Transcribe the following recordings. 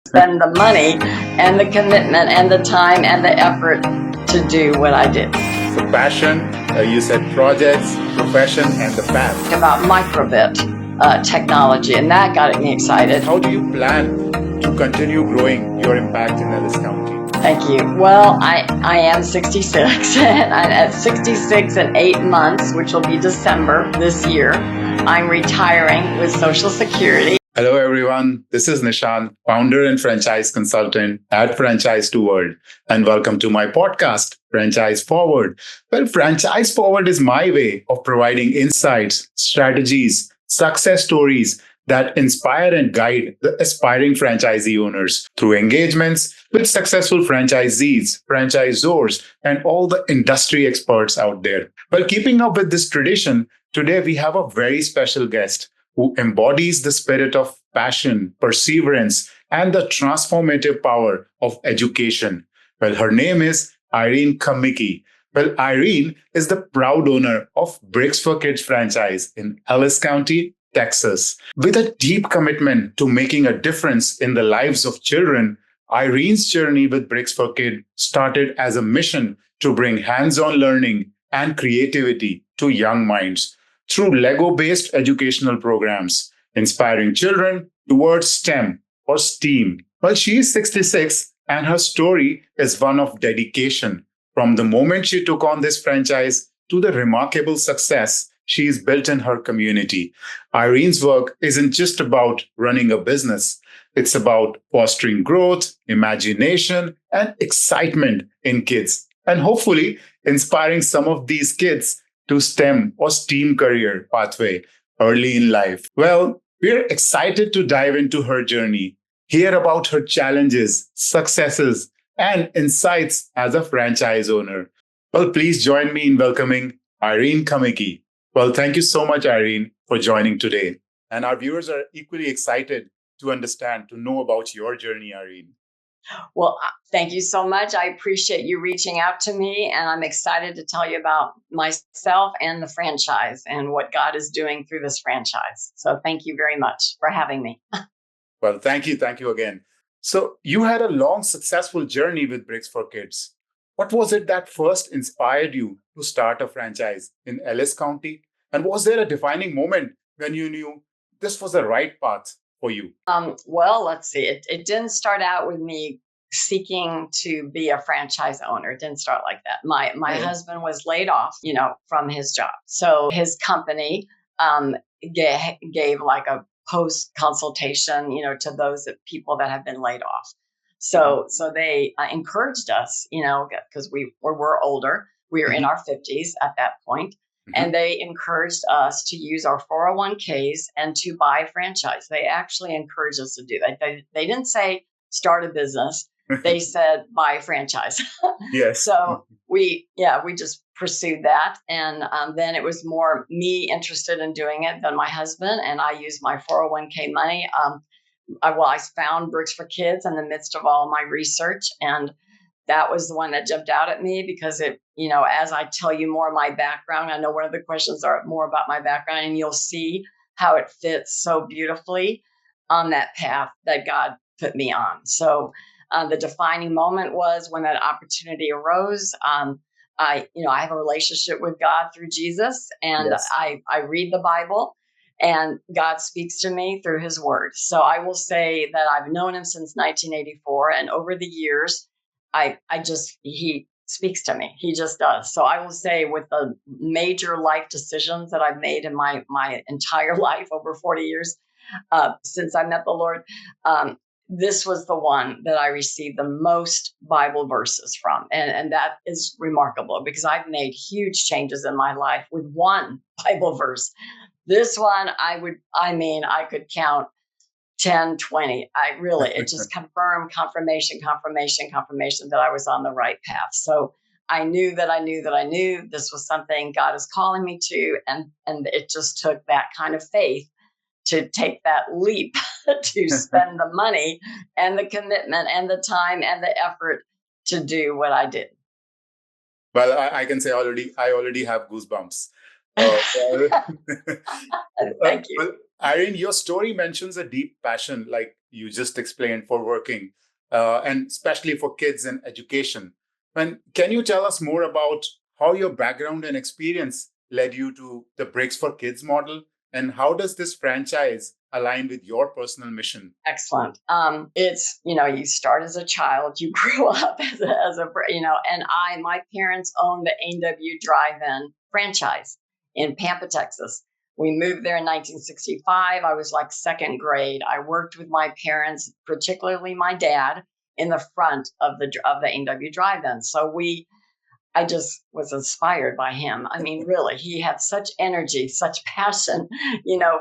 spend the money and the commitment and the time and the effort to do what I did. So passion, you said projects, profession, and the path. About microbit technology, and that got me excited. How do you plan to continue growing your impact in Ellis County? Thank you. Well, I am 66, and I'm at 66 and 8 months, which will be December this year. I'm retiring with Social Security. Hello, everyone. This is Nishant, founder and franchise consultant at Franchise to World, and welcome to my podcast, Franchise Forward. Well, Franchise Forward is my way of providing insights, strategies, success stories that inspire and guide the aspiring franchisee owners through engagements with successful franchisees, franchisors, and all the industry experts out there. Well, keeping up with this tradition, today we have a very special guest who embodies the spirit of passion, perseverance, and the transformative power of education. Well, her name is Irene Bounced. Well, Irene is the proud owner of Bricks for Kids franchise in Ellis County, Texas. With a deep commitment to making a difference in the lives of children, Irene's journey with Bricks for Kids started as a mission to bring hands-on learning and creativity to young minds through Lego-based educational programs, inspiring children towards STEM or STEAM. Well, she is 66 and her story is one of dedication. From the moment she took on this franchise to the remarkable success she has built in her community. Irene's work isn't just about running a business. It's about fostering growth, imagination, and excitement in kids, and hopefully inspiring some of these kids to STEM or STEAM career pathway early in life. Well, we're excited to dive into her journey, hear about her challenges, successes, and insights as a franchise owner. Well, please join me in welcoming Irene Bounced. Well, thank you so much, Irene, for joining today. And our viewers are equally excited to understand, to know about your journey, Irene. Well, thank you so much. I appreciate you reaching out to me, and I'm excited to tell you about myself and the franchise and what God is doing through this franchise. So thank you very much for having me. Well, thank you. Thank you again. So you had a long, successful journey with Bricks for Kids. What was it that first inspired you to start a franchise in Ellis County? And was there a defining moment when you knew this was the right path for you? Well, let's see. It didn't start out with me seeking to be a franchise owner. It didn't start like that. My husband was laid off, from his job. So his company gave like a post consultation, to those people that have been laid off. So they encouraged us, because we were older. We were in our 50s at that point. And they encouraged us to use our 401ks and to buy franchise. They actually encouraged us to do that. They didn't say start a business. They said buy franchise. Yes. So we just pursued that. And then it was more me interested in doing it than my husband. And I used my 401k money. I found Bricks for Kids in the midst of all my research, and that was the one that jumped out at me because it, as I tell you more of my background, I know one of the questions are more about my background, and you'll see how it fits so beautifully on that path that God put me on. So the defining moment was when that opportunity arose. I have a relationship with God through Jesus, and yes. I read the Bible. And God speaks to me through his word. So I will say that I've known him since 1984. And over the years, he speaks to me. He just does. So I will say with the major life decisions that I've made in my entire life, over 40 years since I met the Lord, this was the one that I received the most Bible verses from. And that is remarkable because I've made huge changes in my life with one Bible verse. This one, I could count 10, 20. It just confirmed confirmation that I was on the right path. So I knew this was something God is calling me to. And it just took that kind of faith to take that leap to spend the money and the commitment and the time and the effort to do what I did. Well, I can say I already have goosebumps. Oh, well, Thank you. well, Irene, your story mentions a deep passion, like you just explained, for working, and especially for kids and education. And can you tell us more about how your background and experience led you to the Bricks for Kids model, and how does this franchise align with your personal mission? Excellent. It's, you start as a child, you grow up and my parents owned the A&W Drive-In franchise in Pampa, Texas. We moved there in 1965. I was like second grade. I worked with my parents, particularly my dad, in the front of the A&W Drive-In. I just was inspired by him. I mean, really, he had such energy, such passion,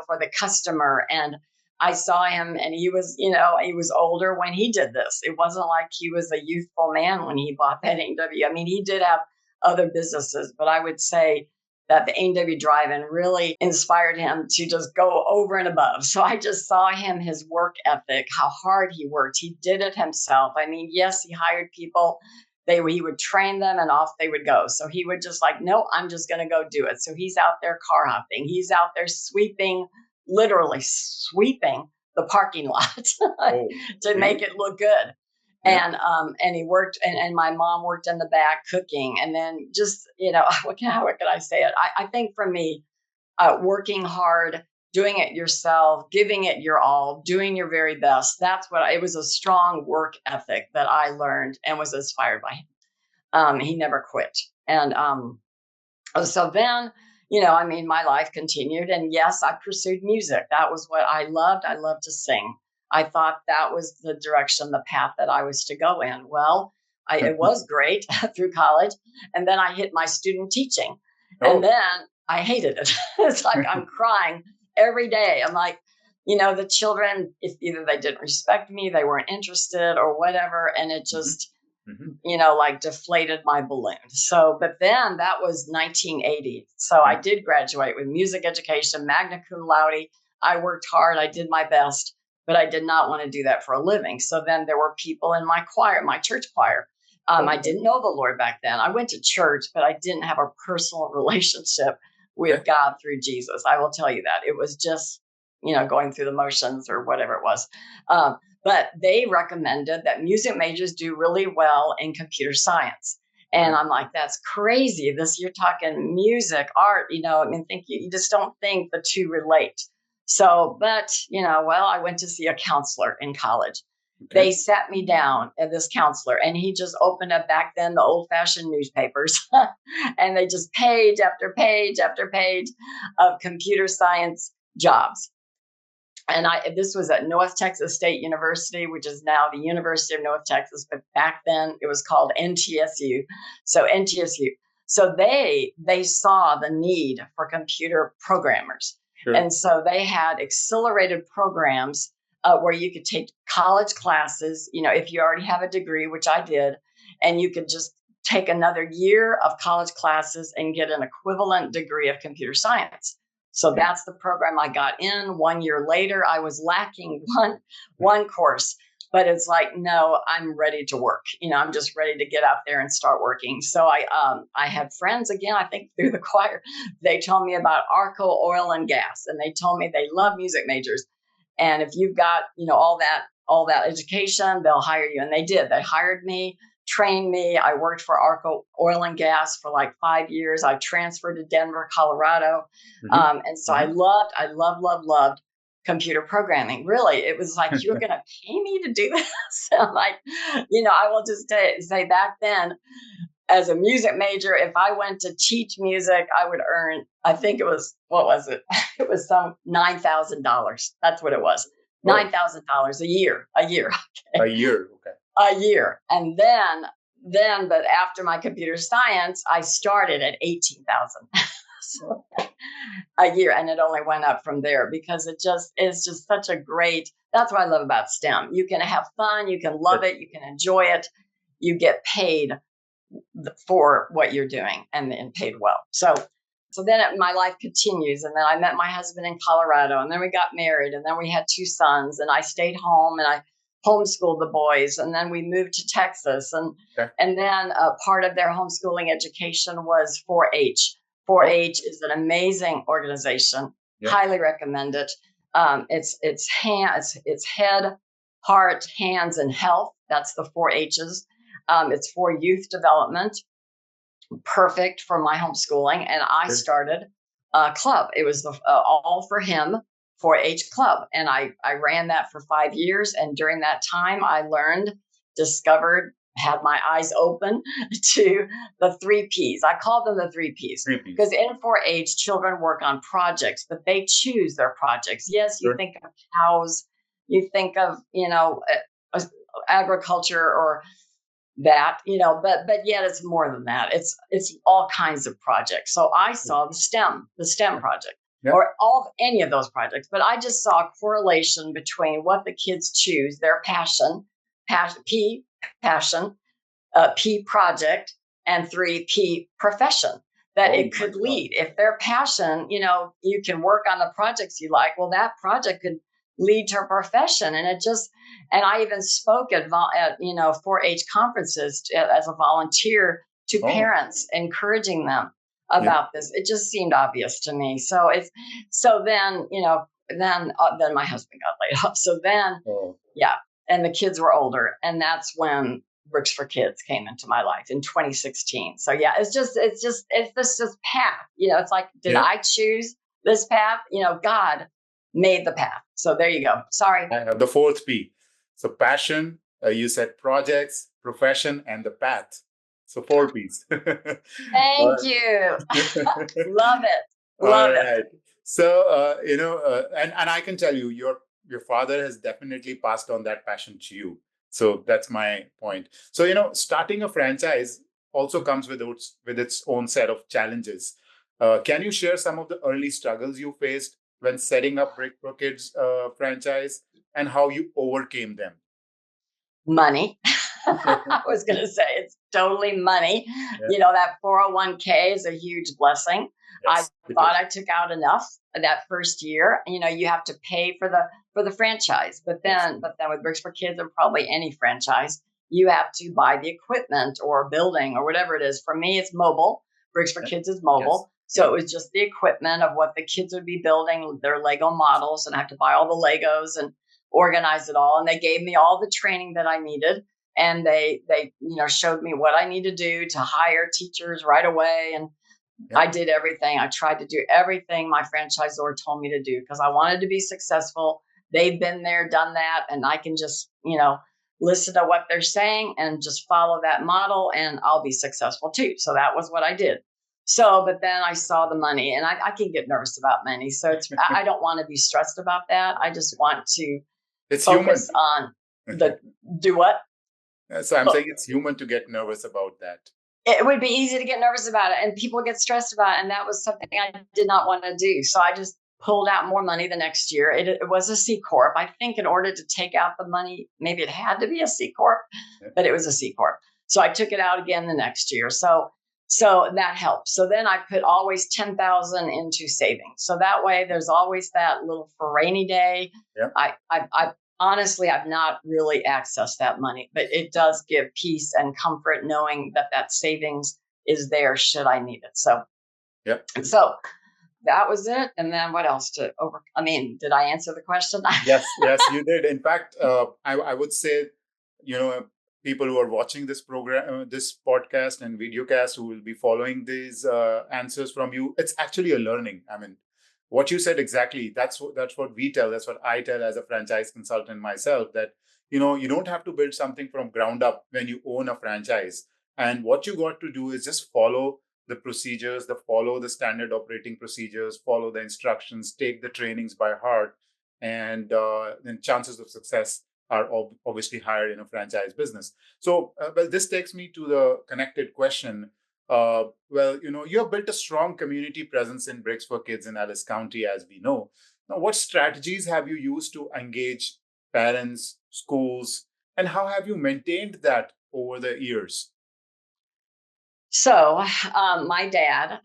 for the customer. And I saw him, and he was older when he did this. It wasn't like he was a youthful man when he bought that A&W. I mean, he did have other businesses, but I would say that the A&W Drive-In really inspired him to just go over and above. So I just saw him, his work ethic, how hard he worked. He did it himself. I mean, yes, he hired people, he would train them and off they would go. So he would just like, no, I'm just going to go do it. So he's out there car hopping. He's out there sweeping, literally sweeping the parking lot to make it look good. Yeah. And he worked, and my mom worked in the back cooking. And then just, how can I say it? I think for me, working hard, doing it yourself, giving it your all, doing your very best. It was a strong work ethic that I learned and was inspired by him. He never quit. And so then, my life continued. And yes, I pursued music. That was what I loved. I loved to sing. I thought that was the direction, the path that I was to go in. Well, it was great through college. And then I hit my student teaching. Oh. And then I hated it. It's like I'm crying every day. I'm like, the children, if either they didn't respect me, they weren't interested or whatever. And it just, like deflated my balloon. So, but then that was 1980. So I did graduate with music education, magna cum laude. I worked hard. I did my best, but I did not want to do that for a living. So then there were people in my choir, my church choir. I didn't know the Lord back then. I went to church, but I didn't have a personal relationship with God through Jesus. I will tell you that. It was just, going through the motions or whatever it was. But they recommended that music majors do really well in computer science. And I'm like, that's crazy. You're talking music, art, you just don't think the two relate. So, but, I went to see a counselor in college. Okay. They sat me down at this counselor, and he just opened up back then the old-fashioned newspapers, and they just page after page after page of computer science jobs. And this was at North Texas State University, which is now the University of North Texas, but back then it was called NTSU. So NTSU. So they saw the need for computer programmers. Sure. And so they had accelerated programs where you could take college classes, if you already have a degree, which I did, and you could just take another year of college classes and get an equivalent degree of computer science. So that's the program I got in. 1 year later, I was lacking one course, but it's like, no, I'm ready to work. I'm just ready to get out there and start working. So I had friends, again, I think through the choir, they told me about ARCO oil and gas, and they told me they love music majors. And if you've got, all that education, they'll hire you. And they did. They hired me, trained me. I worked for ARCO Oil and Gas for like 5 years. I transferred to Denver, Colorado. And so I loved computer programming. Really, it was like, you're going to pay me to do this? I'm like, I will just say back then, as a music major, if I went to teach music, I would earn, I think it was, what was it? It was some $9,000. That's what it was. $9,000 a year. Okay. A year. Okay. A year. And then, but after my computer science, I started at 18,000 so, a year. And it only went up from there because it's just such a great, that's what I love about STEM. You can have fun, you can love it, you can enjoy it, you get paid for what you're doing and paid well. So then my life continues. And then I met my husband in Colorado, and then we got married, and then we had 2 sons, and I stayed home and I homeschooled the boys. And then we moved to Texas, and then part of their homeschooling education was 4-H. 4-H is an amazing organization. Highly recommend it. It's head, heart, hands, and health. That's the 4-H's. It's for youth development. Perfect for my homeschooling. And I started a club. It was the All for Him 4-H club. And I ran that for 5 years. And during that time, I learned, discovered, had my eyes open to the 3Ps. I call them the 3Ps because in 4-H, children work on projects, but they choose their projects. Yes, you think of cows, you think of, agriculture or that, but yet it's more than that. It's all kinds of projects. So I saw the STEM project or any of those projects, but I just saw a correlation between what the kids choose, their passion, P, P, project, and 3P, profession, that it could lead. If their passion, you can work on the projects you like. Well, that project could lead to a profession. And I even spoke at 4-H conferences as a volunteer to parents, encouraging them about this. It just seemed obvious to me. So then my husband got laid off. So then, and the kids were older, and that's when Bricks for Kidz came into my life in 2016. So it's this path. It's like, did I choose this path? God made the path. So there you go. Sorry. I have the 4th P. So passion, you said projects, profession, and the path. So 4 P's. Thank you. Love it. Love it. So, and I can tell you, your father has definitely passed on that passion to you. So that's my point. So, starting a franchise also comes with its own set of challenges. Can you share some of the early struggles you faced when setting up Brick for Kidz franchise and how you overcame them? Money. I was going to say it's totally money. That 401k is a huge blessing. Yes, I thought I took out enough that first year. You have to pay for the franchise, but then with Bricks for Kidz and probably any franchise, you have to buy the equipment or building or whatever it is. For me, it's mobile. Bricks for Kidz is mobile. So it was just the equipment of what the kids would be building, their Lego models, and I have to buy all the Legos and organize it all. And they gave me all the training that I needed. And they showed me what I need to do to hire teachers right away. And I did everything. I tried to do everything my franchisor told me to do because I wanted to be successful. They've been there, done that, and I can just, listen to what they're saying and just follow that model and I'll be successful too. So that was what I did. So, but then I saw the money and I can get nervous about money. So I don't want to be stressed about that. I just want to focus on do what? So I'm saying it's human to get nervous about that. It would be easy to get nervous about it and people get stressed about it. And that was something I did not want to do. So I just pulled out more money the next year. It was a C Corp. I think in order to take out the money, maybe it had to be a C Corp, but it was a C Corp. So I took it out again the next year. So that helped. So then I put always 10,000 into savings. So that way there's always that little for rainy day. Yeah. I honestly, I've not really accessed that money, but it does give peace and comfort knowing that savings is there should I need it. So, So that was it. And then what else did I answer the question? Yes, you did. In fact, I would say, people who are watching this program, this podcast and videocast who will be following these answers from you, it's actually a learning. I mean, what you said exactly, that's what we tell. That's what I tell as a franchise consultant myself, that, you don't have to build something from ground up when you own a franchise. And what you got to do is just follow the procedures, follow the standard operating procedures, follow the instructions, take the trainings by heart, and then chances of success are obviously higher in a franchise business. So, this takes me to the connected question. You have built a strong community presence in Bricks for Kidz in Ellis County, as we know. Now, what strategies have you used to engage parents, schools, and how have you maintained that over the years? So, my dad,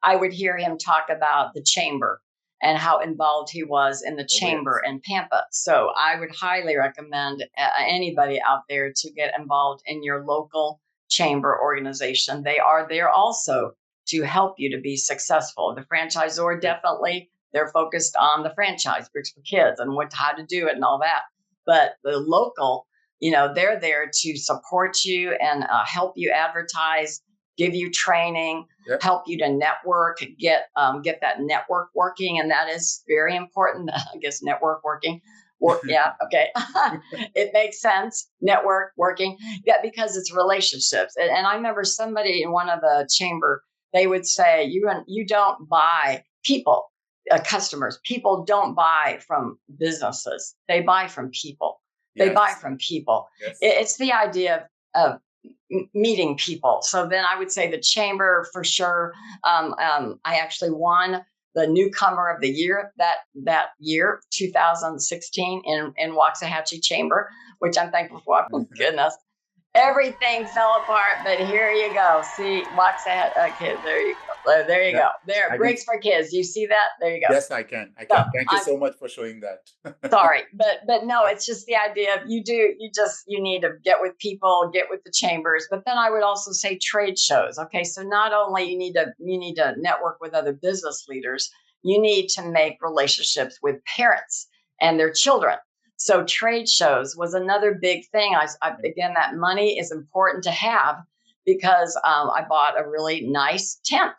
I would hear him talk about the chamber and how involved he was in the chamber in Pampa. So I would highly recommend anybody out there to get involved in your local chamber organization. They are there also to help you to be successful. The franchisor definitely, they're focused on the franchise, Bricks for Kids, and how to do it and all that. But the local, they're there to support you and help you advertise, give you training, help you to network, get that network working. And that is very important. I guess network working. Yeah. Okay. It makes sense. Network working. Yeah. Because it's relationships. And I remember somebody in one of the chamber, they would say, you don't buy people, customers. People don't buy from businesses. They buy from people. They buy from people. Yes. It's the idea of meeting people. So then I would say the chamber for sure. I actually won the newcomer of the year that year, 2016 in Waxahachie Chamber, which I'm thankful for. Oh, goodness. Everything fell apart, but here you go. See, Waxahachie. Okay, there you go. There you go. There, Bricks for Kids. You see that? There you go. Yes, I can. So, thank you so much for showing that. Sorry, but no, it's just the idea of you need to get with people, get with the chambers. But then I would also say trade shows. Okay, so not only you need to network with other business leaders, you need to make relationships with parents and their children. So trade shows was another big thing. Again, that money is important to have because I bought a really nice tent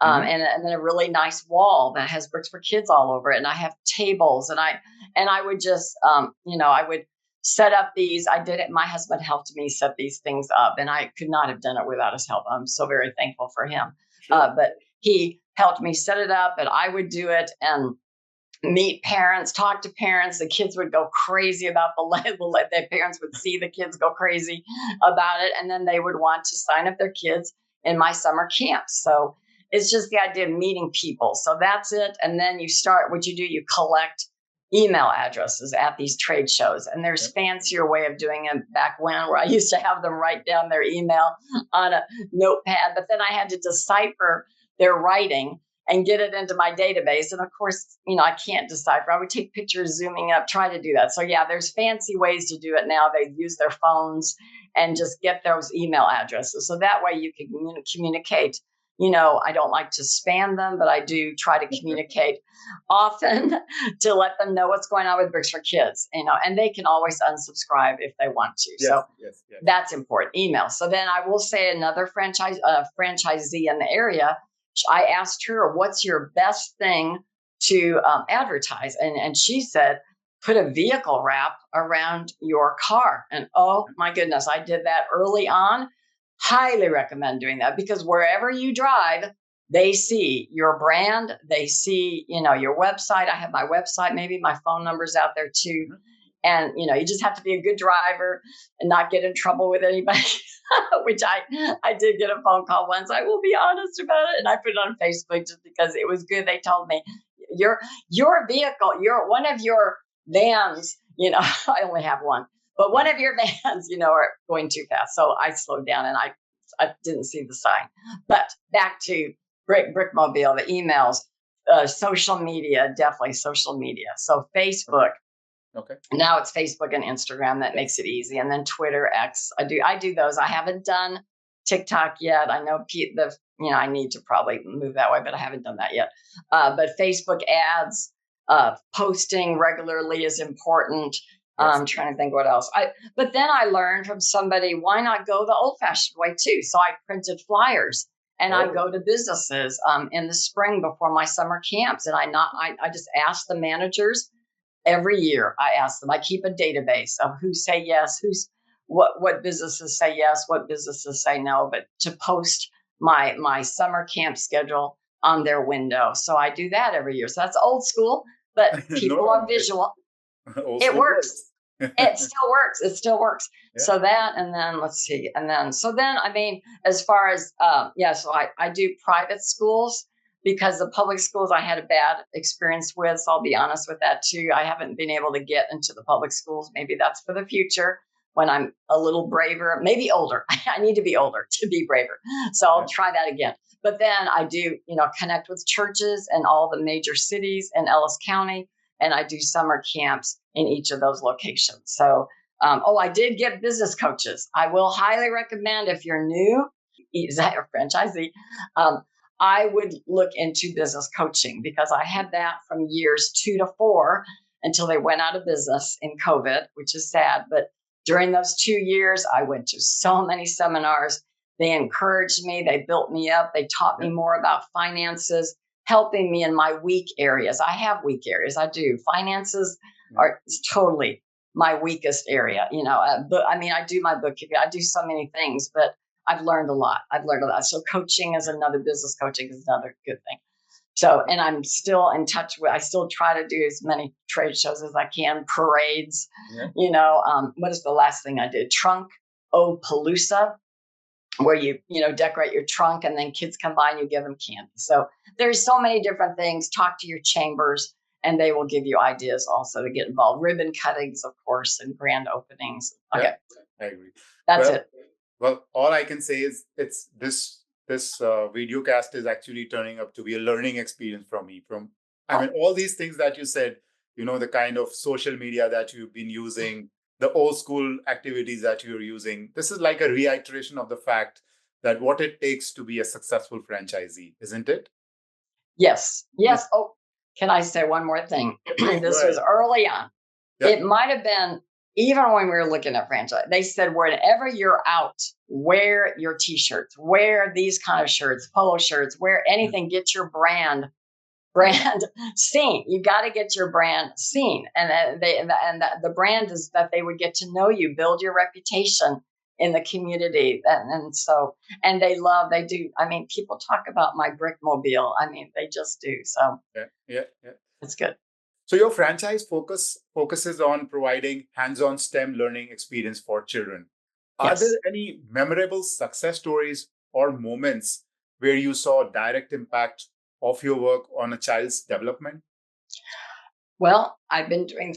and then a really nice wall that has Bricks for Kids all over it. And I have tables and I would just, I would set up these. I did it. My husband helped me set these things up and I could not have done it without his help. I'm so very thankful for him. Sure. But he helped me set it up and I would do it and meet parents, talk to parents. The kids would go crazy about the parents would see the kids go crazy about it. And then they would want to sign up their kids in my summer camps. So it's just the idea of meeting people. So that's it. And then you start, what you do, you collect email addresses at these trade shows. And there's fancier way of doing it back when, where I used to have them write down their email on a notepad, but then I had to decipher their writing and get it into my database. And of course, I can't decipher. I would take pictures, zooming up, try to do that. So yeah, there's fancy ways to do it now. They use their phones and just get those email addresses. So that way you can communicate. I don't like to spam them, but I do try to communicate often to let them know what's going on with Bricks for Kids, and they can always unsubscribe if they want to. Yes, so that's important. Email. So then I will say another franchisee in the area, I asked her, what's your best thing to advertise? And she said, put a vehicle wrap around your car. And oh my goodness, I did that early on. Highly recommend doing that because wherever you drive, they see your brand. They see, your website. I have my website, maybe my phone number's out there too. And, you just have to be a good driver and not get in trouble with anybody, which I did get a phone call once. I will be honest about it. And I put it on Facebook just because it was good. They told me your vehicle, one of your vans, I only have one, but one of your vans, are going too fast. So I slowed down and I didn't see the sign. But back to Brickmobile, the emails, social media, definitely social media. So Facebook. Okay. Now it's Facebook and Instagram that makes it easy, and then Twitter, X. I do those. I haven't done TikTok yet. I know I need to probably move that way, but I haven't done that yet. But Facebook ads, posting regularly is important. I'm trying to think what else. But then I learned from somebody, why not go the old-fashioned way too? So I printed flyers. And I go to businesses in the spring before my summer camps, and I just ask the managers. Every year, I ask them. I keep a database of who say yes, what businesses say yes, what businesses say no. But to post my summer camp schedule on their window, so I do that every year. So that's old school, but people are visual. It works. It still works. It still works. Yeah. So that, and then let's see, as far as so I do private schools. Because the public schools I had a bad experience with. So I'll be honest with that too. I haven't been able to get into the public schools. Maybe that's for the future when I'm a little braver, maybe older. I need to be older to be braver. So I'll try that again. But then I do, connect with churches in all the major cities in Ellis County. And I do summer camps in each of those locations. So, I did get business coaches. I will highly recommend if you're new, is that your franchisee? I would look into business coaching because I had that from years 2 to 4 until they went out of business in COVID, which is sad. But during those 2 years, I went to so many seminars. They encouraged me. They built me up. They taught me more about finances, helping me in my weak areas. I have weak areas. I do. Finances are totally my weakest area. But I mean, I do my bookkeeping. I do so many things, but I've learned a lot. So coaching is another business coaching is another good thing. So, and I'm still in touch with, I still try to do as many trade shows as I can, parades, what is the last thing I did? Trunk Palooza, where you decorate your trunk and then kids come by and you give them candy. So there's so many different things. Talk to your chambers and they will give you ideas also to get involved. Ribbon cuttings, of course, and grand openings. Okay. Yeah, I agree. That's it. Well, all I can say is it's this video cast is actually turning up to be a learning experience for me. I mean, all these things that you said, the kind of social media that you've been using, the old school activities that you're using. This is like a reiteration of the fact that what it takes to be a successful franchisee, isn't it? Yes. Oh, can I say one more thing? This was early on. Yep. It might have been even when we were looking at franchise, they said, whenever you're out, wear your t-shirts, wear these kind of shirts, polo shirts, wear anything, get your brand seen. You got to get your brand seen. And the brand is that they would get to know you, build your reputation in the community. And they do. I mean, people talk about my brickmobile. I mean, they just do. So yeah. It's good. So your franchise focuses on providing hands-on STEM learning experience for children. Are there any memorable success stories or moments where you saw direct impact of your work on a child's development? Well, I've been doing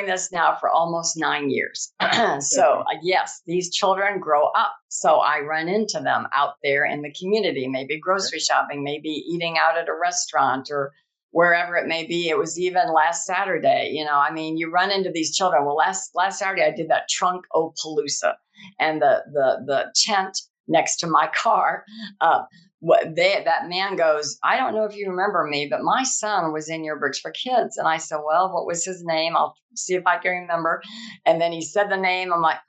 this now for almost 9 years. So yes, these children grow up. So I run into them out there in the community, maybe grocery shopping, maybe eating out at a restaurant or wherever it may be. It was even last Saturday, you run into these children. Well, last Saturday I did that Trunk Palooza, and the tent next to my car, that man goes, I don't know if you remember me, but my son was in your Bricks for Kids. And I said, well, what was his name? I'll see if I can remember. And then he said the name. I'm like,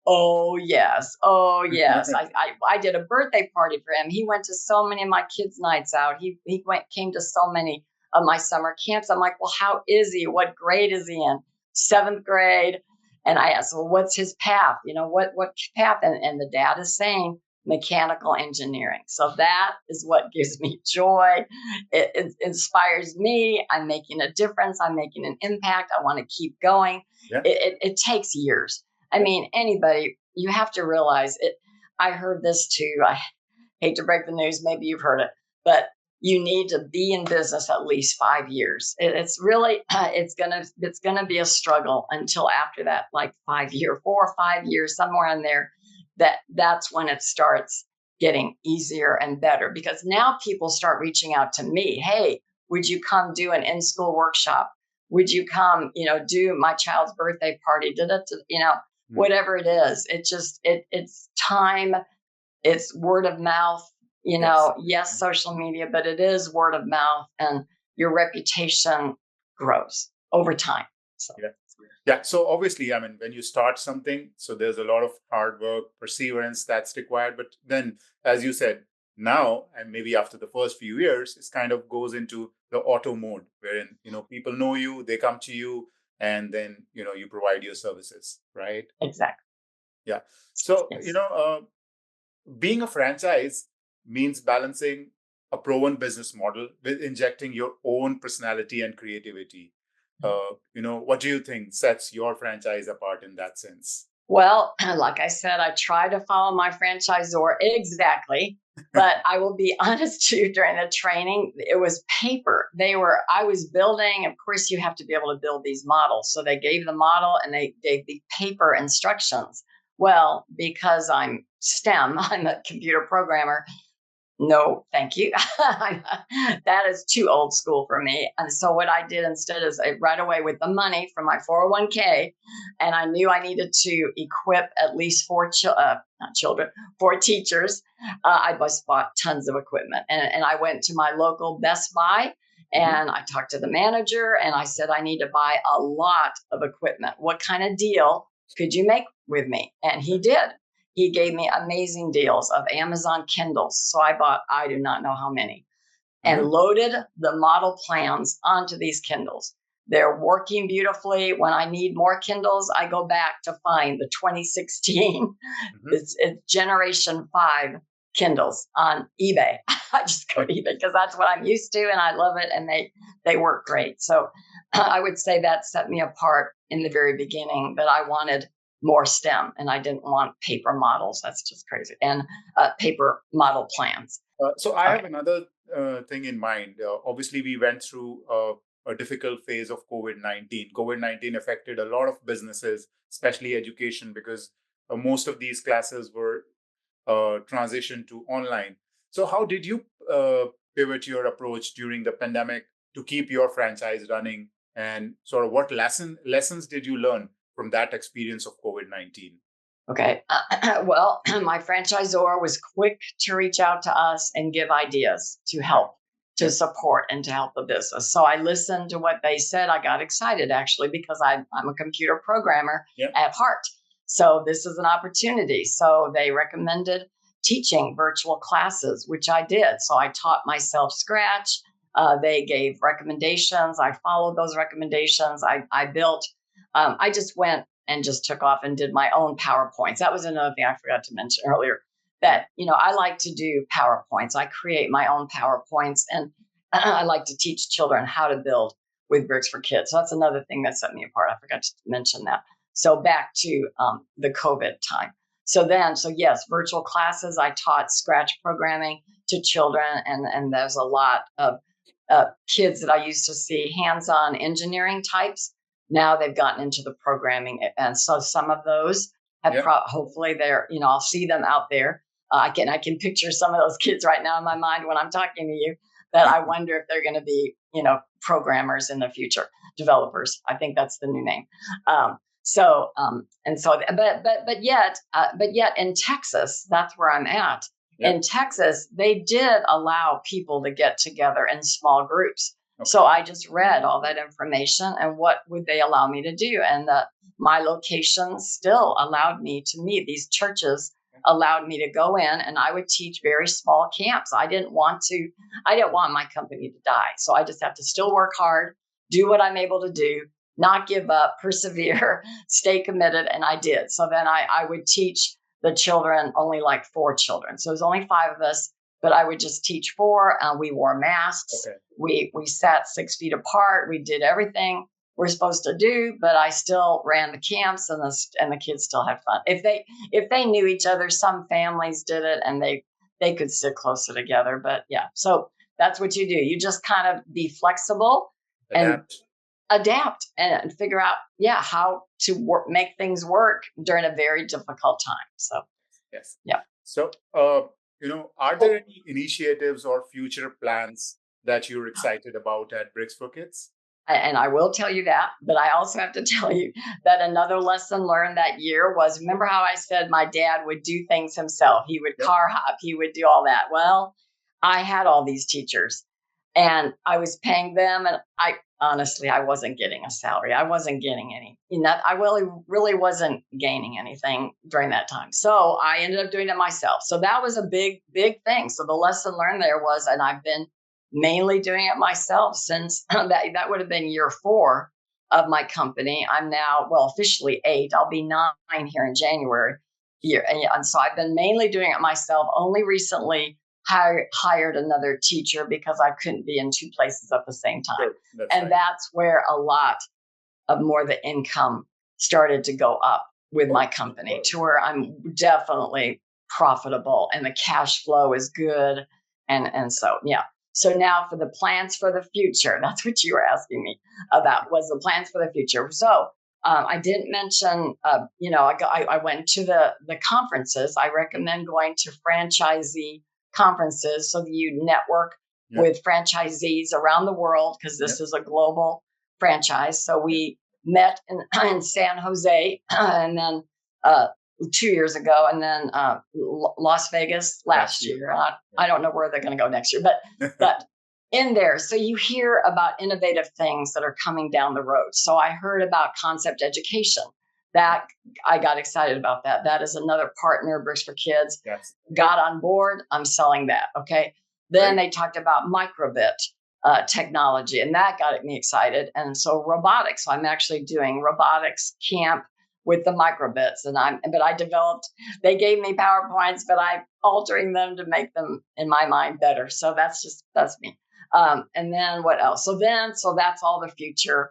oh yes. I did a birthday party for him. He went to so many of my kids' nights out. He came to so many of my summer camps. I'm like, well, how is he? What grade is he in? 7th grade. And I asked, well, what's his path? What path? And the dad is saying mechanical engineering. So that is what gives me joy. It inspires me. I'm making a difference. I'm making an impact. I want to keep going. Yeah. It takes years. I mean, anybody, you have to realize it. I heard this too. I hate to break the news. Maybe you've heard it, but you need to be in business at least 5 years. It's really, it's gonna be a struggle until after that, like 4 or 5 years, somewhere in there. That's when it starts getting easier and better, because now people start reaching out to me. Hey, would you come do an in-school workshop? Would you come, do my child's birthday party? Whatever it is. It's time. It's word of mouth. Yes, social media, but it is word of mouth, and your reputation grows over time. So. Yeah. So obviously, I mean, when you start something, so there's a lot of hard work, perseverance that's required. But then, as you said, now, and maybe after the first few years, it kind of goes into the auto mode, wherein, people know you, they come to you, and then, you provide your services, right? Exactly. Yeah. So, yes. Being a franchise means balancing a proven business model with injecting your own personality and creativity. What do you think sets your franchise apart in that sense? Well, like I said, I try to follow my franchisor exactly, but I will be honest too, during the training, it was paper. I was building, of course, you have to be able to build these models. So they gave the model and they gave the paper instructions. Well, because I'm STEM, I'm a computer programmer, No, thank you. That is too old school for me. And so what I did instead is right away with the money from my 401k, and I knew I needed to equip at least not children, 4 teachers. I just bought tons of equipment, and I went to my local Best Buy. And I talked to the manager and I said, I need to buy a lot of equipment. What kind of deal could you make with me? And he did. He gave me amazing deals of Amazon Kindles. So I bought, I do not know how many, and loaded the model plans onto these Kindles. They're working beautifully. When I need more Kindles, I go back to find the 2016. It's Generation 5 Kindles on eBay. I just go to eBay because that's what I'm used to and I love it, and they work great. So I would say that set me apart in the very beginning, that I wanted more STEM and I didn't want paper models. That's just crazy. And paper model plans. So I have another thing in mind. Obviously, we went through a difficult phase of COVID-19. COVID-19 affected a lot of businesses, especially education, because most of these classes were transitioned to online. So how did you pivot your approach during the pandemic to keep your franchise running? And sort of what lessons did you learn from that experience of COVID-19? Okay. Well, my franchisor was quick to reach out to us and give ideas to help, to support, and to help the business. So I listened to what they said. I got excited, actually, because I'm a computer programmer at heart. So this is an opportunity. So they recommended teaching virtual classes, which I did. So I taught myself Scratch. They gave recommendations. I followed those recommendations. I built, I just went and just took off and did my own PowerPoints. That was another thing I forgot to mention earlier, that, I like to do PowerPoints. I create my own PowerPoints, and I like to teach children how to build with Bricks for Kids. So that's another thing that set me apart. I forgot to mention that. So back to the COVID time. So yes, virtual classes. I taught Scratch programming to children, and there's a lot of kids that I used to see hands-on engineering types. Now they've gotten into the programming, and so some of those have hopefully they're, I'll see them out there. I can picture some of those kids right now in my mind when I'm talking to you, that I wonder if they're going to be, programmers in the future, developers. I think that's the new name. But yet in Texas, that's where I'm at. In Texas, they did allow people to get together in small groups. So I just read all that information and what would they allow me to do? And my location still allowed me to meet. These churches allowed me to go in, and I would teach very small camps. I didn't want my company to die. So I just have to still work hard, do what I'm able to do, not give up, persevere, stay committed. And I did. So then I would teach the children, only like 4 children. So it was only 5 of us, but I would just teach 4. We wore masks. We sat 6 feet apart. We did everything we're supposed to do, but I still ran the camps, and the kids still had fun. If they knew each other, some families did it, and they could sit closer together. But yeah, so that's what you do. You just kind of be flexible and adapt and figure out, how to make things work during a very difficult time. So yes, yeah. So are there any initiatives or future plans that you're excited about at Bricks for Kids? And I will tell you that, but I also have to tell you that another lesson learned that year was, remember how I said my dad would do things himself? He would car hop, he would do all that. Well, I had all these teachers, and I was paying them, and I wasn't getting a salary. I wasn't getting any. I really wasn't gaining anything during that time. So I ended up doing it myself. So that was a big, big thing. So the lesson learned there was, and I've been mainly doing it myself since that would have been year 4 of my company. I'm now, officially 8. I'll be 9 here in January. And so I've been mainly doing it myself. Only recently hired another teacher because I couldn't be in 2 places at the same time. Sure, that's where a lot of more the income started to go up with my company, to where I'm definitely profitable and the cash flow is good. And so, yeah. So now for the plans for the future, that's what you were asking me about, was the plans for the future. So I didn't mention, I went to the conferences. I recommend going to franchisee conferences so that you network with franchisees around the world, because this is a global franchise. So we met in San Jose and then 2 years ago, and then Las Vegas last year. I don't know where they're going to go next year, but in there. So you hear about innovative things that are coming down the road. So I heard about concept education. That I got excited about that. That is another partner, Bricks for Kidz, got on board. I'm selling that. Okay. Then they talked about microbit technology, and that got me excited. And so robotics. So I'm actually doing robotics camp with the microbits, but I developed. They gave me PowerPoints, but I'm altering them to make them, in my mind, better. So that's me. And then what else? So that's all the future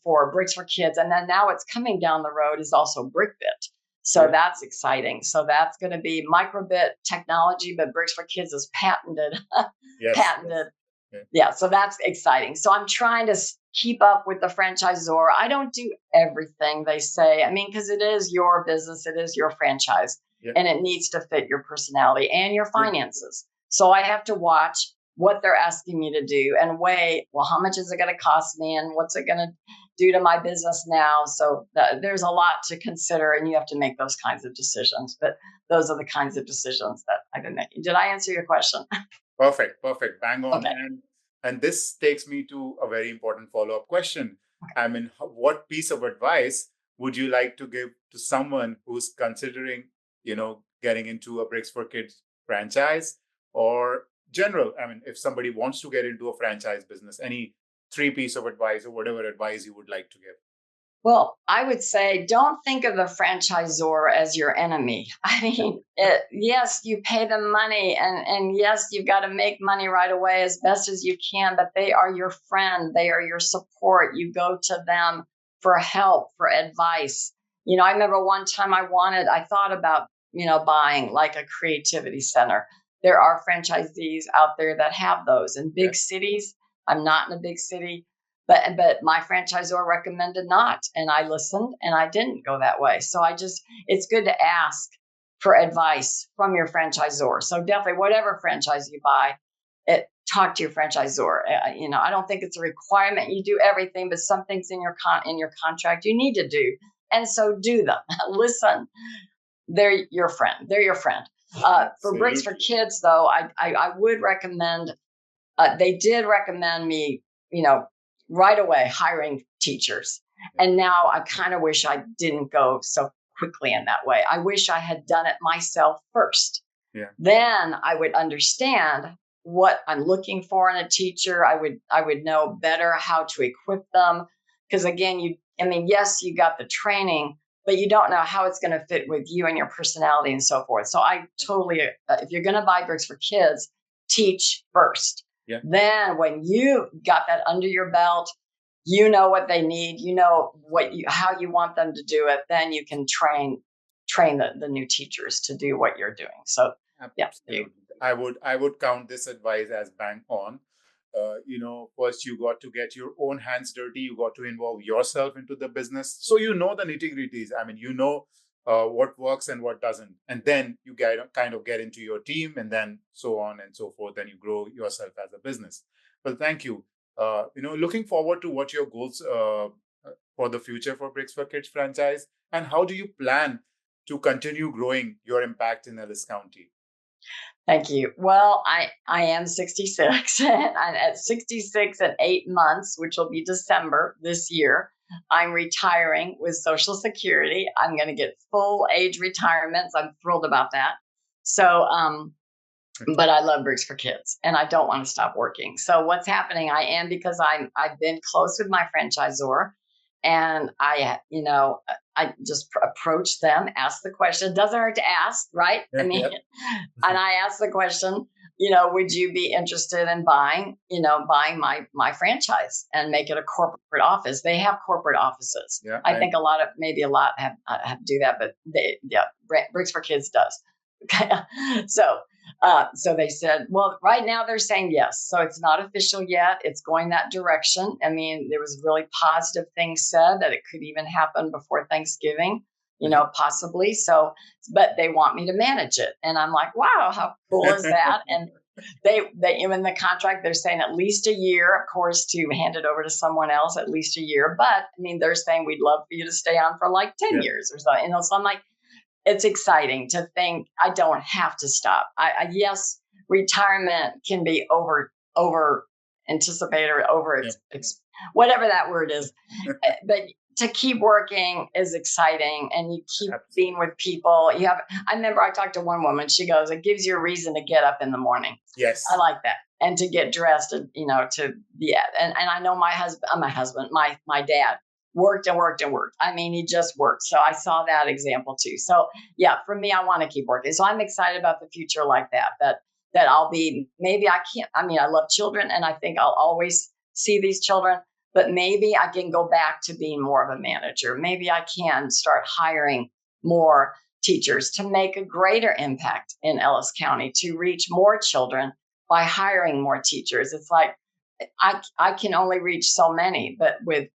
for Bricks for Kidz. And then now it's coming down the road is also BrickBit. So that's exciting. So that's going to be microbit technology, but Bricks for Kidz is patented. Patented. Yeah. So that's exciting. So I'm trying to keep up with the franchisor. I don't do everything they say. I mean, because it is your business, it is your franchise, and it needs to fit your personality and your finances. So I have to watch what they're asking me to do and weigh, well, how much is it going to cost me and what's it going to do to my business now? So there's a lot to consider, and you have to make those kinds of decisions. But those are the kinds of decisions that I've been making. Did I answer your question? Perfect. Bang on. Okay. And this takes me to a very important follow-up question. I mean, what piece of advice would you like to give to someone who's considering, getting into a Bricks for Kidz franchise or general? I mean, if somebody wants to get into a franchise business, any 3 piece of advice or whatever advice you would like to give? Well, I would say don't think of the franchisor as your enemy. I mean, yes, you pay them money and yes, you've got to make money right away as best as you can, but they are your friend. They are your support. You go to them for help, for advice. I remember one time I thought about, buying like a creativity center. There are franchisees out there that have those in big cities. I'm not in a big city. But my franchisor recommended not, and I listened, and I didn't go that way. So it's good to ask for advice from your franchisor. So definitely, whatever franchise you buy, talk to your franchisor. I don't think it's a requirement you do everything, but some things in your contract you need to do, and so do them. Listen, they're your friend. They're your friend. For Bricks for Kidz, though, I would recommend. They did recommend me, right away hiring teachers. And now I kind of wish I didn't go so quickly in that way. I wish I had done it myself first. Then I would understand what I'm looking for in a teacher. I would know better how to equip them. Because again, yes, you got the training, but you don't know how it's going to fit with you and your personality and so forth. So I totally, if you're going to buy Bricks for Kidz, teach first. Then when you got that under your belt, you know what they need, how you want them to do it, then you can train the new teachers to do what you're doing. So I would count this advice as bang on. First you got to get your own hands dirty. You got to involve yourself into the business. So the nitty-gritties. I mean, what works and what doesn't. And then you kind of get into your team and then so on and so forth. And you grow yourself as a business. Well, thank you. Looking forward to what your goals for the future for Bricks for Kidz franchise, and how do you plan to continue growing your impact in Ellis County? Thank you. Well, I am 66 and I'm at 66 and 8 months, which will be December this year. I'm retiring with Social Security. I'm going to get full age retirements. I'm thrilled about that. So, but I love Bricks for Kidz and I don't want to stop working. So what's happening? Because I've been close with my franchisor, and I just approach them, ask the question. It doesn't hurt to ask, right? And I asked the question, would you be interested in buying my franchise and make it a corporate office? They have corporate offices. I think a lot have do that, but Bricks for Kidz does. Okay. So they said, well, right now they're saying yes. So it's not official yet. It's going that direction. I mean, there was really positive things said that it could even happen before Thanksgiving. possibly. So, but they want me to manage it. And I'm like, wow, how cool is that? And they in the contract, they're saying at least a year, of course, to hand it over to someone else, at least a year. But I mean, they're saying we'd love for you to stay on for like 10 years or so. So I'm like, it's exciting to think I don't have to stop. Yes, retirement can be over anticipated or whatever that word is, but to keep working is exciting, and you keep being with people. I remember I talked to one woman. She goes, "It gives you a reason to get up in the morning." Yes, I like that, and to get dressed, and to be at. And I know my dad worked and worked and worked. I mean, he just worked. So I saw that example too. So yeah, for me, I want to keep working. So I'm excited about the future like that. That I'll be, maybe I can't, I mean, I love children and I think I'll always see these children, but maybe I can go back to being more of a manager. Maybe I can start hiring more teachers to make a greater impact in Ellis County, to reach more children by hiring more teachers. It's like, I can only reach so many, but with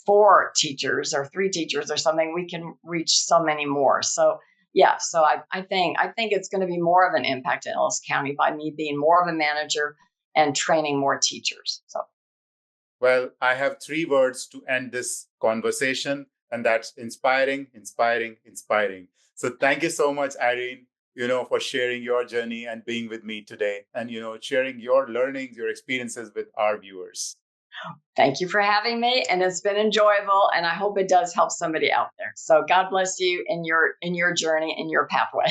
4 teachers or 3 teachers or something, we can reach so many more. So yeah, so I think it's going to be more of an impact in Ellis County by me being more of a manager and training more teachers. So, well, I have 3 words to end this conversation, and that's inspiring, inspiring, inspiring. So thank you so much, Irene, for sharing your journey and being with me today, and sharing your learnings, your experiences with our viewers. Thank you for having me, and it's been enjoyable, and I hope it does help somebody out there. So God bless you in your journey, in your pathway.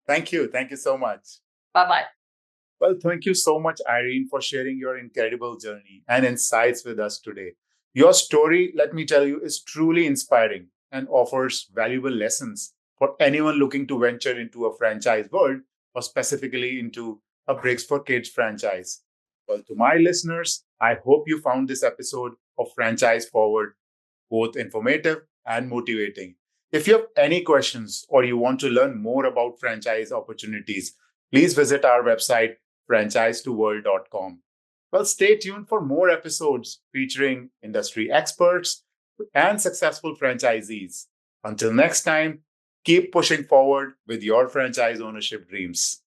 Thank you so much. Bye-bye. Well, thank you so much, Irene, for sharing your incredible journey and insights with us today. Your story, let me tell you, is truly inspiring and offers valuable lessons for anyone looking to venture into a franchise world, or specifically into a Bricks for Kids franchise. Well, to my listeners, I hope you found this episode of Franchise Forward both informative and motivating. If you have any questions or you want to learn more about franchise opportunities, please visit our website, franchise2world.com. Well, stay tuned for more episodes featuring industry experts and successful franchisees. Until next time, keep pushing forward with your franchise ownership dreams.